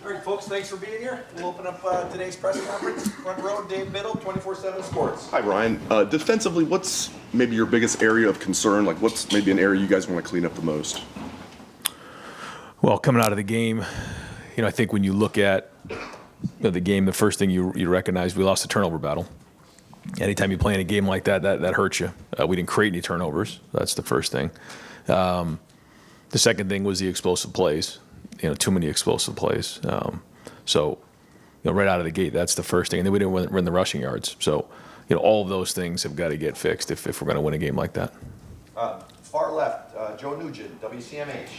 All right, folks, thanks for being here. We'll open up today's press conference. Front row, Dave Biddle, 24/7 Sports. Hi, Ryan. Defensively, what's maybe your biggest area of concern? Like, what's maybe an area you guys want to clean up the most? Well, coming out of the game, I think when you look at the game, the first thing you recognize, we lost the turnover battle. Anytime you play in a game like that hurts you. We didn't create any turnovers. That's the first thing. The second thing was the explosive plays. Too many explosive plays. So, right out of the gate, that's the first thing. And then we didn't win the rushing yards. So, all of those things have got to get fixed if we're going to win a game like that. Far left, Joe Nugent, WCMH.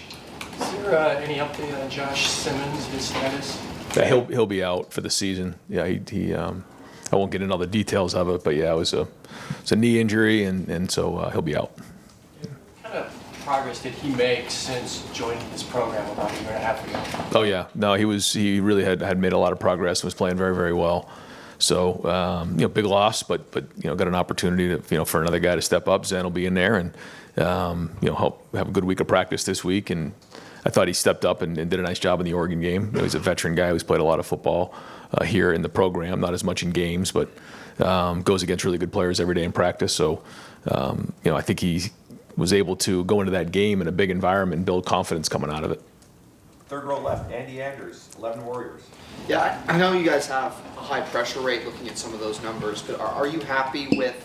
Is there any update on Josh Simmons, his status? Yeah, he'll be out for the season. Yeah, he I won't get into all the details of it, but yeah, it's a knee injury, and so he'll be out. What kind of progress did he make since joining this program about a year and a half ago? Oh yeah, no, he really had made a lot of progress and was playing very, very well. So big loss, but got an opportunity to for another guy to step up. Zen will be in there and help have a good week of practice this week. And I thought he stepped up and did a nice job in the Oregon game. He's a veteran guy who's played a lot of football here in the program, not as much in games, but goes against really good players every day in practice. So I think he was able to go into that game in a big environment and build confidence coming out of it. Third row left, Andy Andrews, 11 Warriors. Yeah, I know you guys have a high pressure rate looking at some of those numbers, but are you happy with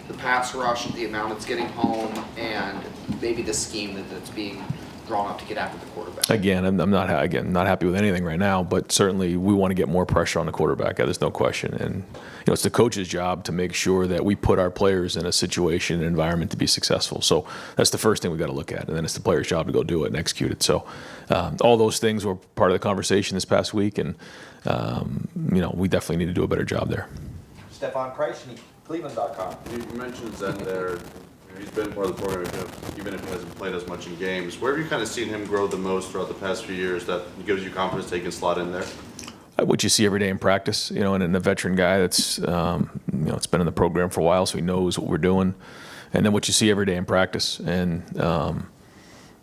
the pass rush, the amount it's getting home, and maybe the scheme that's being drawn up to get after the quarterback? Again, I'm not happy with anything right now, but certainly we want to get more pressure on the quarterback. There's no question. And it's the coach's job to make sure that we put our players in a situation and environment to be successful. So that's the first thing we've got to look at, and then it's the player's job to go do it and execute it. So all those things were part of the conversation this past week, and we definitely need to do a better job there. Stefan Kreisny, Cleveland.com. You mentioned Zen there. He's been part of the program, even if he hasn't played as much in games. Where have you kind of seen him grow the most throughout the past few years that gives you confidence that he can slot in there? What you see every day in practice, and a veteran guy that's, it's been in the program for a while, so he knows what we're doing. And then what you see every day in practice. And,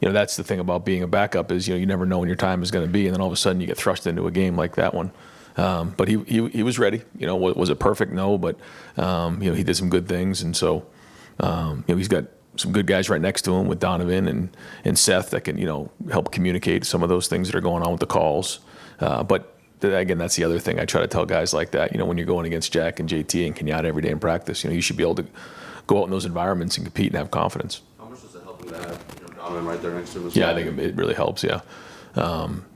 that's the thing about being a backup is, you never know when your time is going to be. And then all of a sudden you get thrust into a game like that one. But he was ready. Was it perfect? No, but, he did some good things. And so, he's got some good guys right next to him with Donovan and Seth that can, help communicate some of those things that are going on with the calls. But again, that's the other thing I try to tell guys like that. When you're going against Jack and JT and Kenyatta every day in practice, you should be able to go out in those environments and compete and have confidence. How much does it help him to have Donovan right there next to him as well? Yeah, I think it really helps, yeah.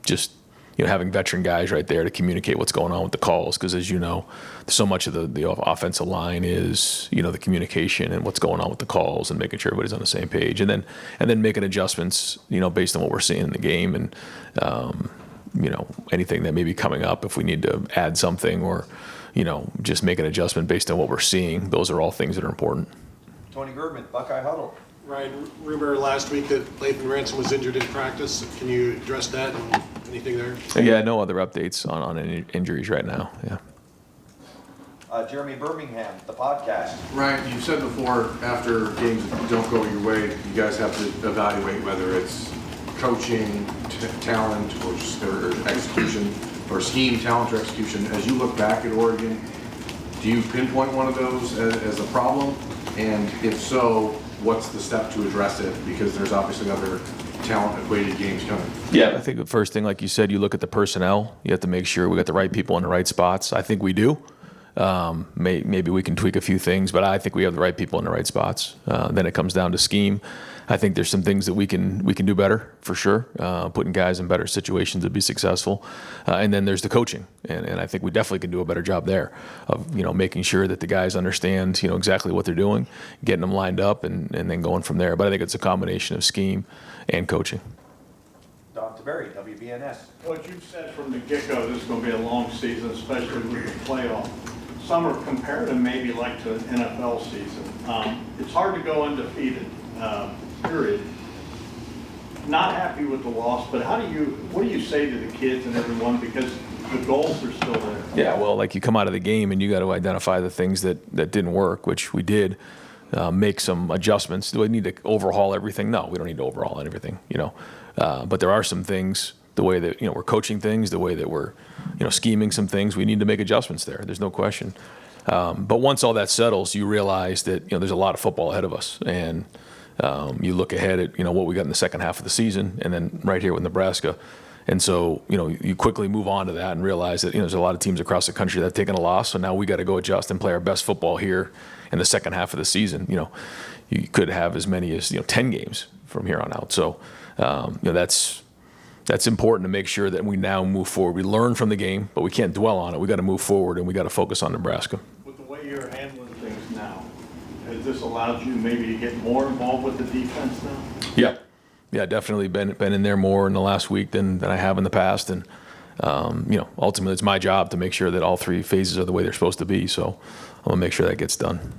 Just having veteran guys right there to communicate what's going on with the calls, because as you know, so much of the offensive line is the communication and what's going on with the calls and making sure everybody's on the same page, and then making adjustments based on what we're seeing in the game, and anything that may be coming up if we need to add something or just make an adjustment based on what we're seeing. Those are all things that are important. Tony Girdman, Buckeye Huddle. Ryan, rumor last week that Lathan Ransom was injured in practice. Can you address that and anything there? Yeah, no other updates on any injuries right now. Yeah. Jeremy Birmingham, the podcast. Ryan, you've said before, after games that don't go your way, you guys have to evaluate whether it's coaching, talent, or execution, or scheme, talent, or execution. As you look back at Oregon, do you pinpoint one of those as a problem? And if so, what's the step to address it? Because there's obviously other talent-equated games coming. Yeah, I think the first thing, like you said, you look at the personnel. You have to make sure we got the right people in the right spots. I think we do. Maybe we can tweak a few things, but I think we have the right people in the right spots. Then it comes down to scheme. I think there's some things that we can do better for sure, putting guys in better situations to be successful. And then there's the coaching, and I think we definitely can do a better job there of making sure that the guys understand exactly what they're doing, getting them lined up, and then going from there. But I think it's a combination of scheme and coaching. Don Taberry, WBNS. What you've said from the get-go, this is going to be a long season, especially with the playoff. Some are compared to maybe like to an NFL season. It's hard to go undefeated, period. Not happy with the loss, but what do you say to the kids and everyone, because the goals are still there? Yeah, well, like you come out of the game and you got to identify the things that didn't work, which we did. Make some adjustments. Do we need to overhaul everything? No, we don't need to overhaul everything, But there are some things the way that, we're coaching things, the way that we're, scheming some things. We need to make adjustments there. There's no question. But once all that settles, you realize that, there's a lot of football ahead of us. And you look ahead at, what we got in the second half of the season and then right here with Nebraska. And so, you quickly move on to that and realize that, there's a lot of teams across the country that have taken a loss. So now we got to go adjust and play our best football here in the second half of the season. You could have as many as, 10 games from here on out. So, that's important to make sure that we now move forward. We learn from the game, but we can't dwell on it. We got to move forward and we got to focus on Nebraska. With the way you're handling things now, has this allowed you maybe to get more involved with the defense now? Yeah. Yeah, definitely been in there more in the last week than I have in the past. And, ultimately it's my job to make sure that all three phases are the way they're supposed to be. So I'm going to make sure that gets done.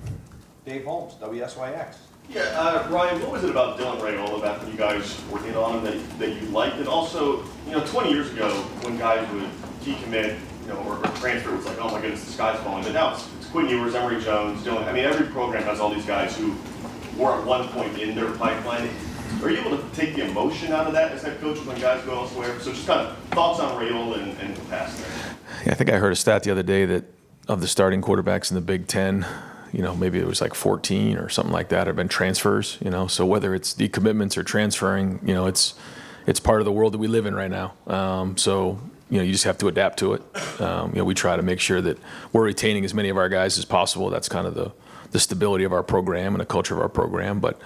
Dave Holmes, WSYX. Yeah, Ryan, what was it about Dylan Raynor that you guys were in on him that you liked? And also, 20 years ago, when guys would decommit, or transfer, it was like, oh my goodness, the sky's falling. But now it's Quinn Ewers, Emory Jones, Dylan. I mean, every program has all these guys who were at one point in their pipeline. Are you able to take the emotion out of that as head coach when guys go elsewhere? So just kind of thoughts on Raynor and the past there. Yeah, I think I heard a stat the other day that of the starting quarterbacks in the Big Ten, maybe it was like 14 or something like that have been transfers, so whether it's decommitments or transferring, it's part of the world that we live in right now. So, you just have to adapt to it. We try to make sure that we're retaining as many of our guys as possible. That's kind of the stability of our program and the culture of our program. But,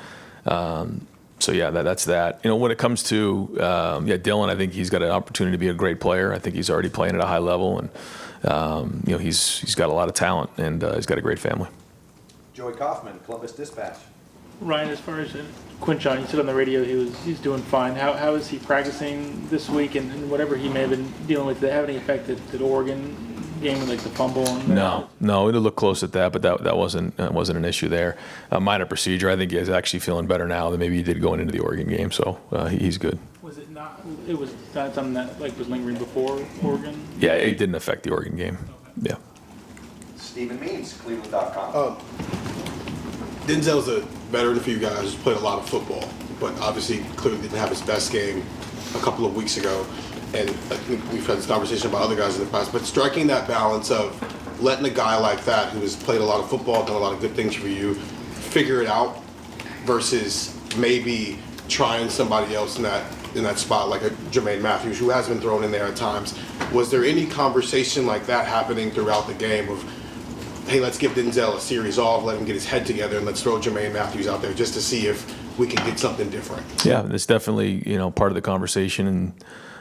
so yeah, that's that. When it comes to, Dylan, I think he's got an opportunity to be a great player. I think he's already playing at a high level and, he's got a lot of talent and he's got a great family. Joey Kaufman, Columbus Dispatch. Ryan, as far as Quinchon, you said on the radio he's doing fine. How is he practicing this week and whatever he may have been dealing with? Did that have any effect at the Oregon game, like the fumble? And no, it'll look close at that, but that wasn't an issue there. Minor procedure. I think he's actually feeling better now than maybe he did going into the Oregon game, so he's good. Was it not? It was not something that was lingering before Oregon. Yeah, it didn't affect the Oregon game. Yeah. Stephen Means, Cleveland.com. Denzel's a veteran for you guys, who's played a lot of football, but obviously clearly didn't have his best game a couple of weeks ago. And I think we've had this conversation about other guys in the past, but striking that balance of letting a guy like that who has played a lot of football, done a lot of good things for you, figure it out versus maybe trying somebody else in that spot, like a Jermaine Matthews, who has been thrown in there at times. Was there any conversation like that happening throughout the game of, hey, let's give Denzel a series off, let him get his head together, and let's throw Jermaine Matthews out there just to see if we can get something different? Yeah, it's definitely, part of the conversation, and,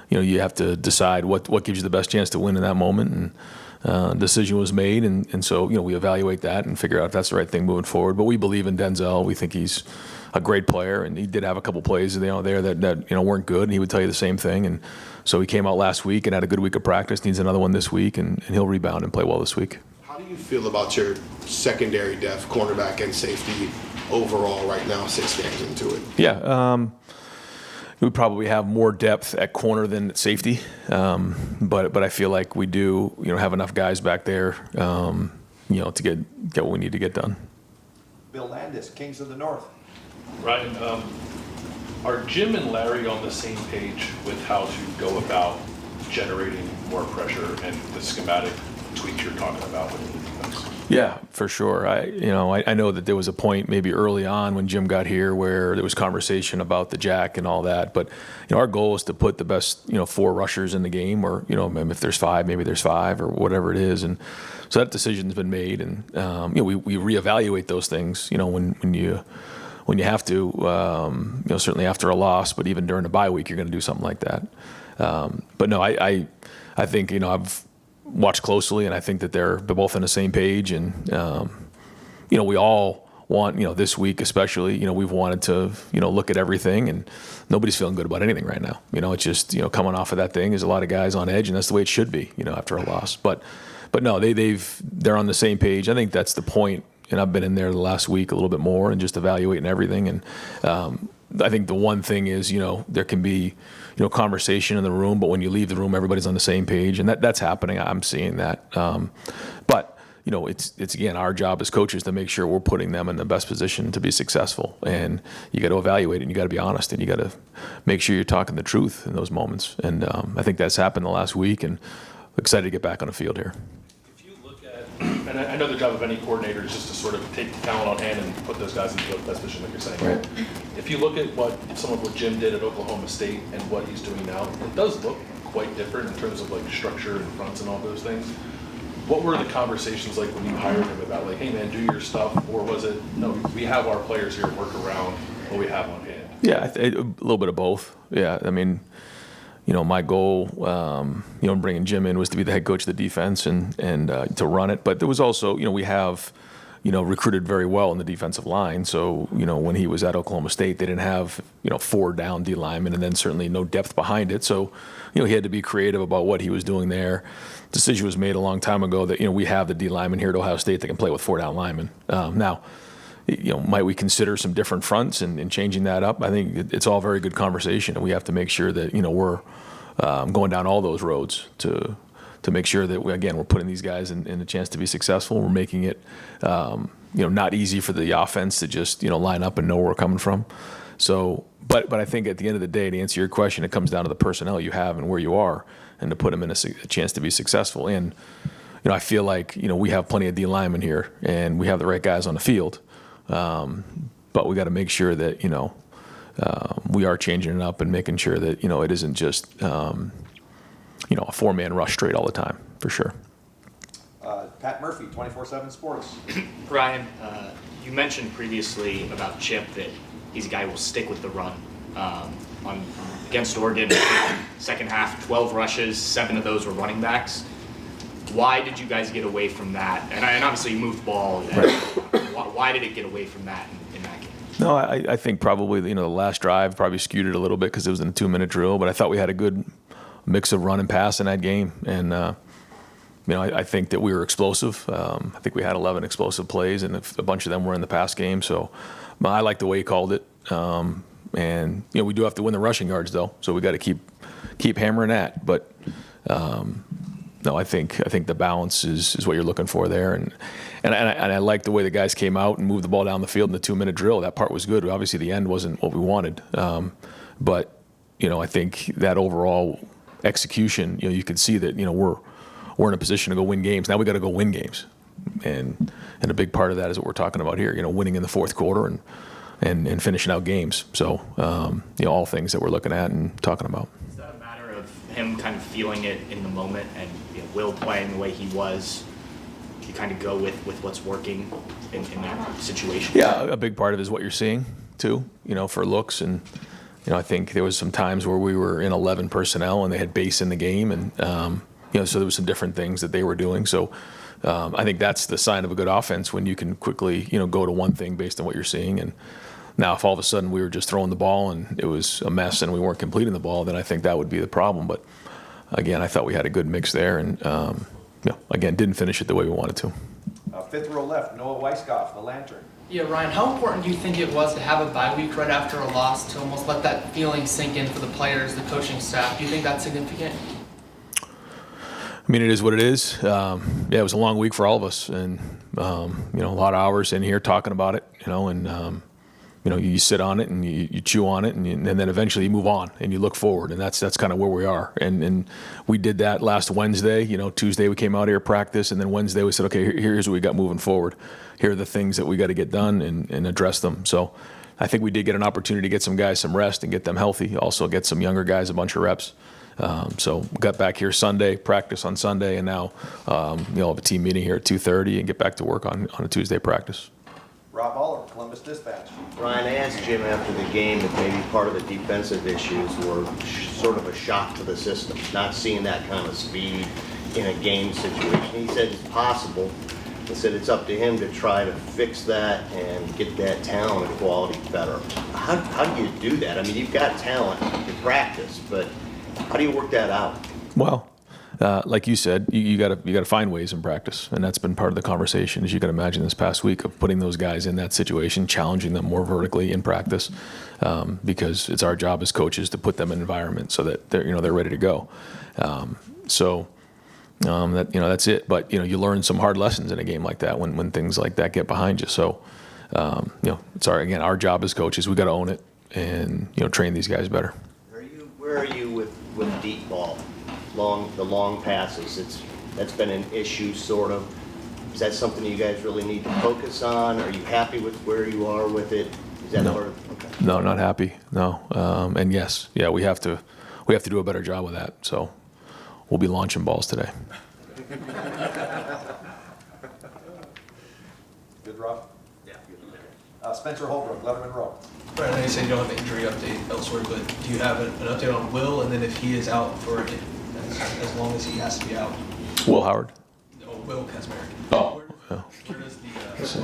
you have to decide what gives you the best chance to win in that moment, and decision was made, and so, we evaluate that and figure out if that's the right thing moving forward. But we believe in Denzel. We think he's a great player, and he did have a couple plays, there that weren't good, and he would tell you the same thing, and so he came out last week and had a good week of practice, needs another one this week, and he'll rebound and play well this week. How do you feel about your secondary depth, cornerback and safety overall right now, 6 games into it? Yeah, we probably have more depth at corner than at safety, but I feel like we do, have enough guys back there, to get what we need to get done. Bill Landis, Kings of the North. Ryan, are Jim and Larry on the same page with how to go about generating more pressure and the schematic tweaks you're talking about with the defense? Yeah, for sure. I know that there was a point maybe early on when Jim got here where there was conversation about the jack and all that. But our goal is to put the best 4 rushers in the game, or if there's 5, maybe there's 5 or whatever it is. And so that decision's been made, and we reevaluate those things. When you have to, certainly after a loss, but even during a bye week, you're going to do something like that. But no, I think I've watched closely, and I think that they're both on the same page, and we all want this week especially, we've wanted to look at everything, and nobody's feeling good about anything right now. It's just coming off of that thing, there's a lot of guys on edge, and that's the way it should be after a loss. But no, they're on the same page. I think that's the point, and I've been in there the last week a little bit more and just evaluating everything. And I think the one thing is there can be conversation in the room, but when you leave the room, everybody's on the same page, and that's happening. I'm seeing that. But it's again our job as coaches to make sure we're putting them in the best position to be successful. And you got to evaluate it, and you got to be honest, and you got to make sure you're talking the truth in those moments. And I think that's happened the last week, and excited to get back on the field here. If you look at, and I know the job of any coordinator is just to sort of take the talent on hand and put those guys into the best position, like you're saying. Right. If you look at some of what Jim did at Oklahoma State and what he's doing now, it does look quite different in terms of like structure and fronts and all those things. What were the conversations like when you hired him about like, hey man, do your stuff, or was it no, we have our players here, work around what we have on hand? Yeah, a little bit of both. Yeah, I mean, my goal, bringing Jim in was to be the head coach of the defense and to run it. But there was also, we have, recruited very well in the defensive line. So, when he was at Oklahoma State, they didn't have, 4 down D linemen and then certainly no depth behind it. So, he had to be creative about what he was doing there. Decision was made a long time ago that, we have the D linemen here at Ohio State that can play with 4 down linemen. Now, might we consider some different fronts and changing that up? I think it's all very good conversation, and we have to make sure that, we're going down all those roads to make sure that we're putting these guys in a chance to be successful. We're making it, not easy for the offense to just, line up and know where we're coming from. So, but I think at the end of the day, to answer your question, it comes down to the personnel you have and where you are, and to put them in a chance to be successful. And, I feel like, we have plenty of D linemen here, and we have the right guys on the field. But we got to make sure that, we are changing it up and making sure that, it isn't just, a 4-man rush straight all the time, for sure. Pat Murphy, 24/7 Sports. Ryan, you mentioned previously about Chip that he's a guy who will stick with the run. Against Oregon, second half, 12 rushes, 7 of those were running backs. Why did you guys get away from that? And obviously you moved the ball. Why did it get away from that in that game? No, I think probably, the last drive probably skewed it a little bit because it was in a 2-minute drill, but I thought we had a good mix of run and pass in that game. And, I think that we were explosive. I think we had 11 explosive plays, and a bunch of them were in the pass game. So I like the way he called it. And, we do have to win the rushing yards, though, so we got to keep hammering that. But, no, I think the balance is what you're looking for there, and I like the way the guys came out and moved the ball down the field in the 2-minute drill. That part was good. Obviously, the end wasn't what we wanted, but I think that overall execution, you could see that we're in a position to go win games. Now we got to go win games, and a big part of that is what we're talking about here. Winning in the fourth quarter and finishing out games. So all things that we're looking at and talking about. Is that a matter of him kind of feeling it in the moment and Will playing the way he was? You kind of go with what's working in that situation? Yeah, a big part of it is what you're seeing too, for looks. And, I think there was some times where we were in 11 personnel and they had base in the game. And, so there was some different things that they were doing. So I think that's the sign of a good offense, when you can quickly, go to one thing based on what you're seeing. And now if all of a sudden we were just throwing the ball and it was a mess and we weren't completing the ball, then I think that would be the problem. But again, I thought we had a good mix there, and again, didn't finish it the way we wanted to. 5th row left, Noah Weiskopf, the Lantern. Yeah, Ryan, how important do you think it was to have a bye week right after a loss to almost let that feeling sink in for the players, the coaching staff? Do you think that's significant? I mean, it is what it is. It was a long week for all of us, and a lot of hours in here talking about it, and you sit on it and you chew on it, and then eventually you move on and you look forward, and that's kind of where we are. And we did that last Wednesday. Tuesday we came out here practice, and then Wednesday we said, okay, here's what we got moving forward. Here are the things that we got to get done and address them. So I think we did get an opportunity to get some guys some rest and get them healthy. Also get some younger guys a bunch of reps. So got back here Sunday, practice on Sunday, and now have a team meeting here at 2:30 and get back to work on a Tuesday practice. Rob Aller, Columbus Dispatch. Ryan, I asked Jim after the game if maybe part of the defensive issues were sort of a shock to the system, not seeing that kind of speed in a game situation. He said it's possible. He said it's up to him to try to fix that and get that talent and quality better. How do you do that? I mean, you've got talent in practice, but how do you work that out? Well, like you said, you got to find ways in practice, and that's been part of the conversation, as you can imagine, this past week, of putting those guys in that situation, challenging them more vertically in practice, because it's our job as coaches to put them in an environment so that they're ready to go. So That's it. But you learn some hard lessons in a game like that when things like that get behind you. So it's our job as coaches. We got to own it and train these guys better. Where are you with deep ball, the long passes? That's been an issue, sort of. Is that something you guys really need to focus on? Are you happy with where you are with it? Is that part of, okay. No, not happy. No, and yes, we have to do a better job with that. So we'll be launching balls today. Good, Rob? Yeah. Spencer Holbrook, Letterman Row. Right, I know you said you don't have the injury update elsewhere, but do you have an update on Will? And then if he is out for as long as he has to be out? Will Howard? No, Will Kazmarek. Oh. Where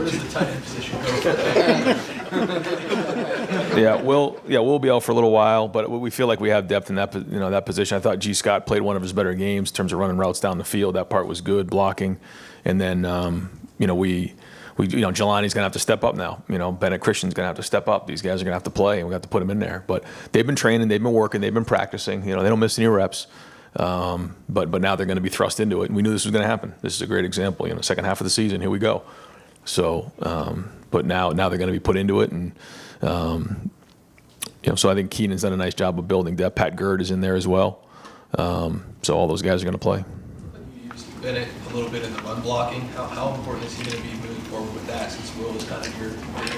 does the tight end position go? We'll be out for a little while, but we feel like we have depth in that position. I thought G. Scott played one of his better games in terms of running routes down the field. That part was good, blocking, and then Jelani's gonna have to step up now. Bennett Christian's gonna have to step up. These guys are gonna have to play, and we have to put them in there. But they've been training, they've been working, they've been practicing. They don't miss any reps. But now they're going to be thrust into it, and we knew this was going to happen. This is a great example. Second half of the season, here we go. So, but now they're going to be put into it, and so I think Keenan's done a nice job of building depth. Pat Gerd is in there as well. So all those guys are going to play. You used Bennett a little bit in the run blocking. How important is he going to be moving forward with that, since Will is kind of your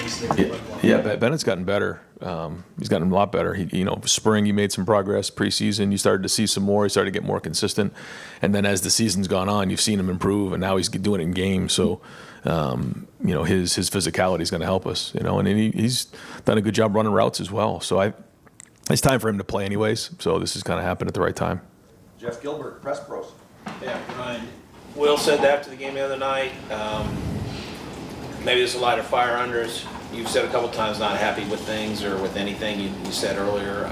ace there in run blocking? Yeah, Bennett's gotten better. He's gotten a lot better. Spring, he made some progress. Preseason, you started to see some more. He started to get more consistent. And then as the season's gone on, you've seen him improve, and now he's doing it in games. So, his physicality is going to help us, and he's done a good job running routes as well. So it's time for him to play anyways. So this has kind of happened at the right time. Jeff Gilbert, Press Pros. Yeah, Ryan. Will said that after the game the other night. Maybe there's a lighter fire under us. You've said a couple times not happy with things or with anything you said earlier.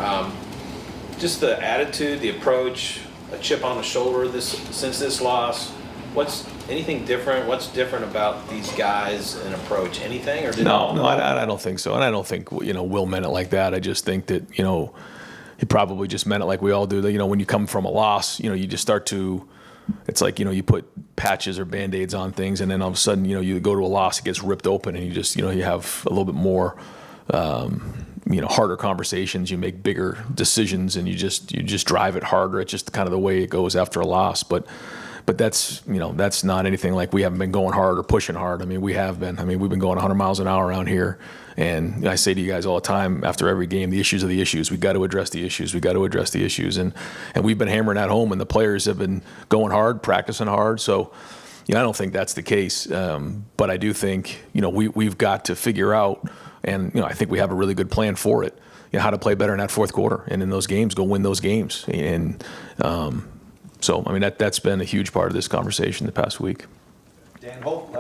Just the attitude, the approach, a chip on the shoulder since this loss. What's anything different? What's different about these guys and approach? Anything? Or No, I don't think so. And I don't think Will meant it like that. I just think that he probably just meant it like we all do. That when you come from a loss, you just start to. It's like, you put patches or Band-Aids on things, and then all of a sudden, you go to a loss, it gets ripped open, and you just, you have a little bit more, harder conversations. You make bigger decisions, and you just drive it harder. It's just kind of the way it goes after a loss. But that's, that's not anything like we haven't been going hard or pushing hard. I mean, we have been. I mean, we've been going 100 miles an hour around here. And I say to you guys all the time, after every game, the issues are the issues. We've got to address the issues. We've got to address the issues. And we've been hammering that home, and the players have been going hard, practicing hard. So, I don't think that's the case. But I do think, we've got to figure out, and, I think we have a really good plan for it, how to play better in that fourth quarter. And in those games, go win those games. And so, I mean, that's been a huge part of this conversation the past week. Dan Holt,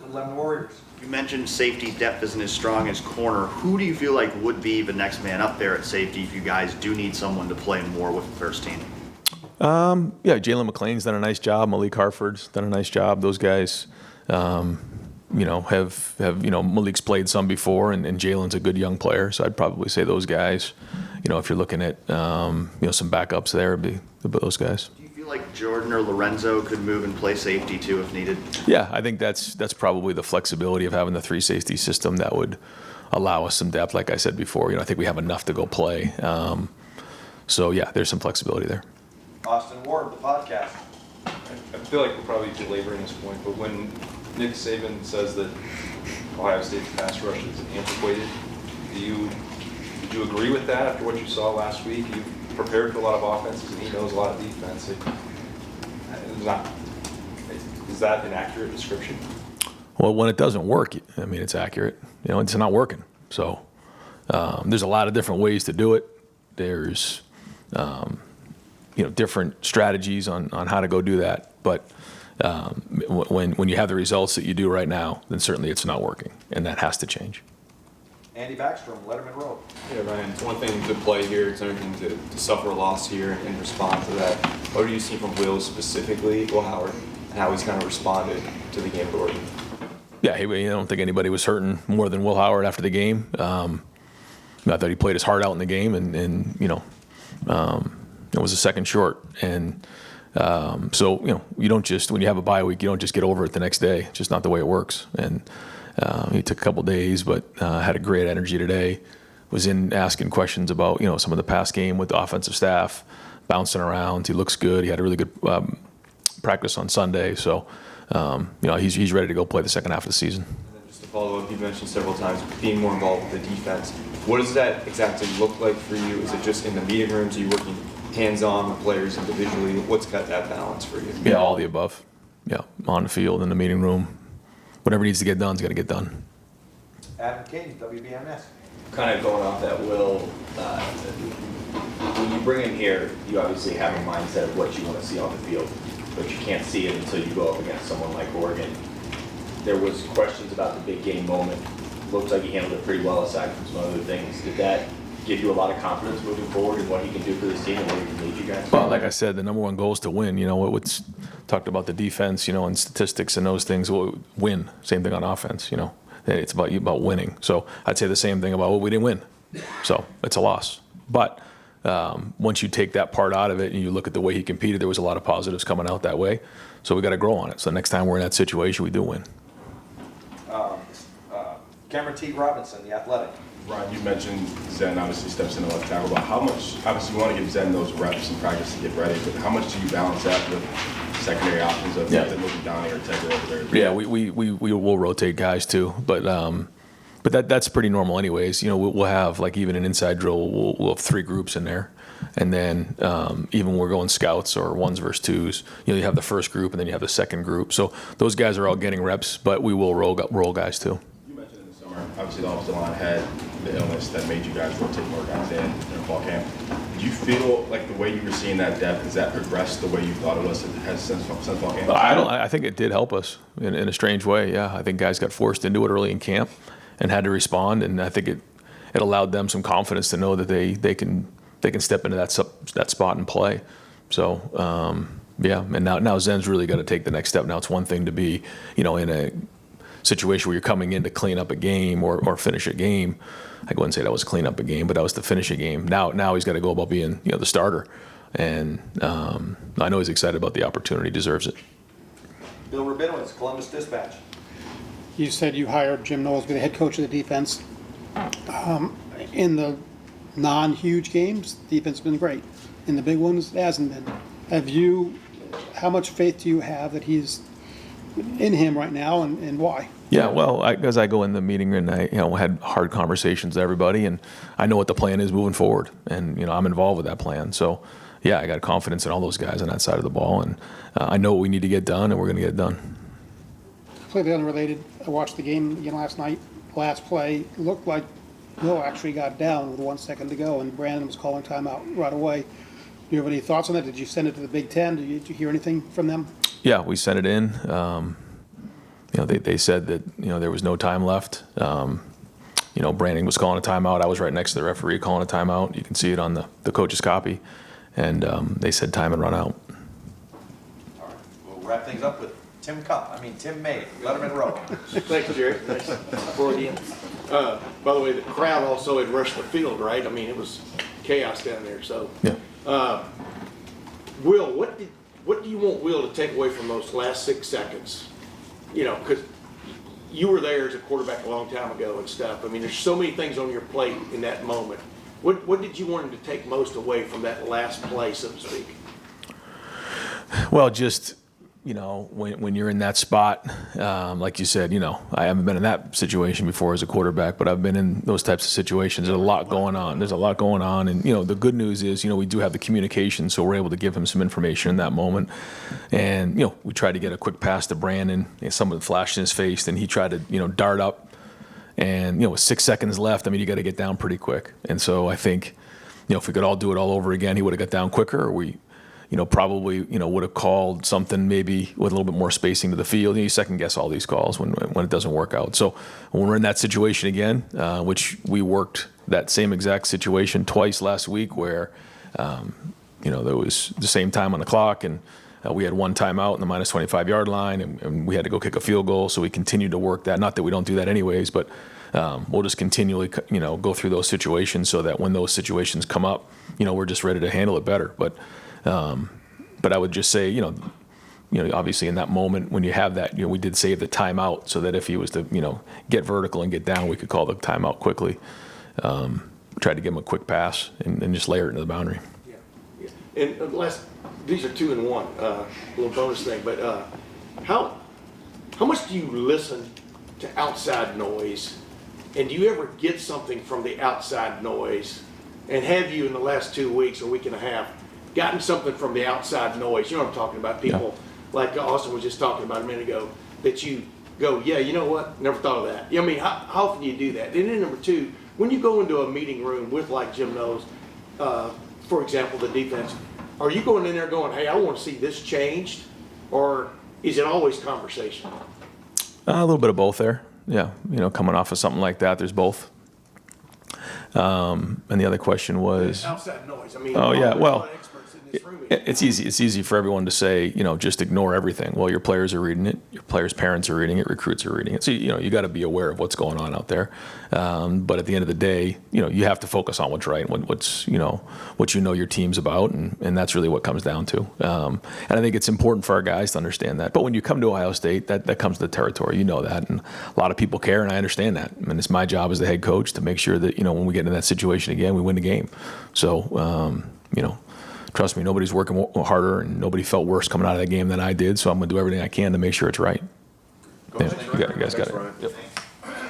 11 Warriors. You mentioned safety depth isn't as strong as corner. Who do you feel like would be the next man up there at safety if you guys do need someone to play more with the first team? Jalen McLean's done a nice job. Malik Harford's done a nice job. Those guys, have Malik's played some before, and Jalen's a good young player. So I'd probably say those guys. If you're looking at some backups there, it'd be those guys. Like Jordan or Lorenzo could move and play safety too if needed? Yeah, I think that's probably the flexibility of having the 3 safety system that would allow us some depth. Like I said before, I think we have enough to go play. So yeah, there's some flexibility there. Austin Ward, the podcast. I feel like we're probably belaboring this point, but when Nick Saban says that Ohio State's pass rush is antiquated, did you agree with that after what you saw last week? You prepared for a lot of offenses, and he knows a lot of defense. Is that an accurate description? Well, when it doesn't work, I mean, it's accurate. It's not working. So there's a lot of different ways to do it. There's different strategies on how to go do that. But when you have the results that you do right now, then certainly it's not working, and that has to change. Andy Backstrom, Letterman Road. Yeah, Ryan, it's one thing to play here, it's another thing to suffer a loss here and respond to that. What do you see from Will specifically, Will Howard, and how he's kind of responded to the game at Oregon? Yeah, I don't think anybody was hurting more than Will Howard after the game. I thought he played his heart out in the game, and it was a second short. And So, you don't just, when you have a bye week, you don't just get over it the next day. It's just not the way it works. And he took a couple days, but had a great energy today. Was in asking questions about, some of the past game with the offensive staff, bouncing around. He looks good. He had a really good practice on Sunday. So, he's ready to go play the second half of the season. Just to follow up, you mentioned several times being more involved with the defense. What does that exactly look like for you? Is it just in the meeting rooms? Are you working hands-on with players individually? What's got that balance for you? Yeah, all the above. Yeah, on the field, in the meeting room. Whatever needs to get done is going to get done. Adam King, WBMS. Kind of going off that, Will, when you bring him here, you obviously have a mindset of what you want to see on the field, but you can't see it until you go up against someone like Oregon. There was questions about the big game moment. Looks like he handled it pretty well aside from some other things. Did that give you a lot of confidence moving forward in what he can do for this team and where he can lead you guys? Well, like I said, the number one goal is to win. What's talked about the defense, and statistics and those things. Well, win. Same thing on offense. It's about winning. So I'd say the same thing about, we didn't win. So it's a loss. But once you take that part out of it and you look at the way he competed, there was a lot of positives coming out that way. So we got to grow on it. So next time we're in that situation, we do win. Cameron T. Robinson, The Athletic. Ryan, you mentioned Zen obviously steps in the left tackle, but how much, obviously you want to give Zen those reps in practice to get ready, but how much do you balance that with secondary options of either moving Donnie or Tegra over there? Yeah, we will rotate guys too, but that's pretty normal anyways. We'll have, like, even an inside drill, we'll have 3 groups in there. And then even when we're going scouts or 1s versus 2s, you have the first group and then you have the second group. So those guys are all getting reps, but we will roll guys too. Obviously, the offensive line had the illness that made you guys rotate more guys in fall camp. Do you feel like the way you were seeing that depth, has that progressed the way you thought it was since fall camp? I think it did help us in a strange way. Yeah, I think guys got forced into it early in camp and had to respond, and I think it allowed them some confidence to know that they can step into that spot and play. So yeah, and now Zen's really got to take the next step. Now it's one thing to be in a situation where you're coming in to clean up a game or finish a game. I wouldn't say that was clean up a game, but that was to finish a game. Now he's got to go about being the starter, and I know he's excited about the opportunity. Deserves it. Bill Rabinowitz, Columbus Dispatch. You said you hired Jim Knowles to be the head coach of the defense. In the non-huge games, the defense has been great. In the big ones, it hasn't been. How much faith do you have that he's in him right now, and why? Yeah, well, as I go in the meeting and I had hard conversations with everybody, and I know what the plan is moving forward, and I'm involved with that plan. So yeah, I got confidence in all those guys on that side of the ball, and I know what we need to get done, and we're going to get it done. Completely unrelated, I watched the game again last night. Last play looked like Will actually got down with 1 second to go, and Brandon was calling timeout right away. Do you have any thoughts on that? Did you send it to the Big Ten? Did you hear anything from them? Yeah, we sent it in. They said that there was no time left. Brandon was calling a timeout. I was right next to the referee calling a timeout. You can see it on the coach's copy, and they said time had run out. All right, we'll wrap things up with Tim May, Letterman Row. Thank you, Jerry. Nice. By the way, the crowd also had rushed the field, right? I mean, it was chaos down there. So, yeah. Will, what do you want Will to take away from those last 6 seconds? Because you were there as a quarterback a long time ago and stuff. I mean, there's so many things on your plate in that moment. What did you want him to take most away from that last play, so to speak? Well, just when you're in that spot, like you said, I haven't been in that situation before as a quarterback, but I've been in those types of situations. There's a lot going on. And the good news is, we do have the communication, so we're able to give him some information in that moment. And we tried to get a quick pass to Brandon. Someone flashed in his face, and he tried to dart up. And with 6 seconds left, you got to get down pretty quick. And so I think, if we could all do it all over again, he would have got down quicker, or we probably, would have called something maybe with a little bit more spacing to the field. You second guess all these calls when it doesn't work out. So when we're in that situation again, which we worked that same exact situation twice last week where, there was the same time on the clock and we had one timeout in the minus 25-yard line and we had to go kick a field goal. So we continued to work that. Not that we don't do that anyways, but we'll just continually, go through those situations so that when those situations come up, we're just ready to handle it better. But But I would just say, obviously in that moment when you have that, we did save the timeout so that if he was to, get vertical and get down, we could call the timeout quickly. Tried to give him a quick pass and just layer it into the boundary. Yeah. And these are 2 and 1, a little bonus thing, but how much do you listen to outside noise? And do you ever get something from the outside noise? And have you in the last 2 weeks or week and a half gotten something from the outside noise? You know what I'm talking about? People like Austin was just talking about a minute ago that you go, yeah, you know what? Never thought of that. I mean, how often do you do that? And then number 2, when you go into a meeting room with, like Jim knows, for example, the defense, are you going in there going, hey, I want to see this changed? Or is it always conversation? A little bit of both there. Yeah, coming off of something like that, there's both. And the other question was Outside noise. I mean, oh yeah, well, experts in this room. it's easy. It's easy for everyone to say, just ignore everything. Well, your players are reading it. Your players' parents are reading it. Recruits are reading it. So you got to be aware of what's going on out there. But at the end of the day, you have to focus on what's right and what your team's about, and that's really what comes down to. And I think it's important for our guys to understand that. But when you come to Ohio State, that comes to the territory. You know that, and a lot of people care, and I understand that. I mean, it's my job as the head coach to make sure that when we get in that situation again, we win the game. So trust me, nobody's working harder, and nobody felt worse coming out of that game than I did. So I'm going to do everything I can to make sure it's right. Yeah, you guys got it. Yep.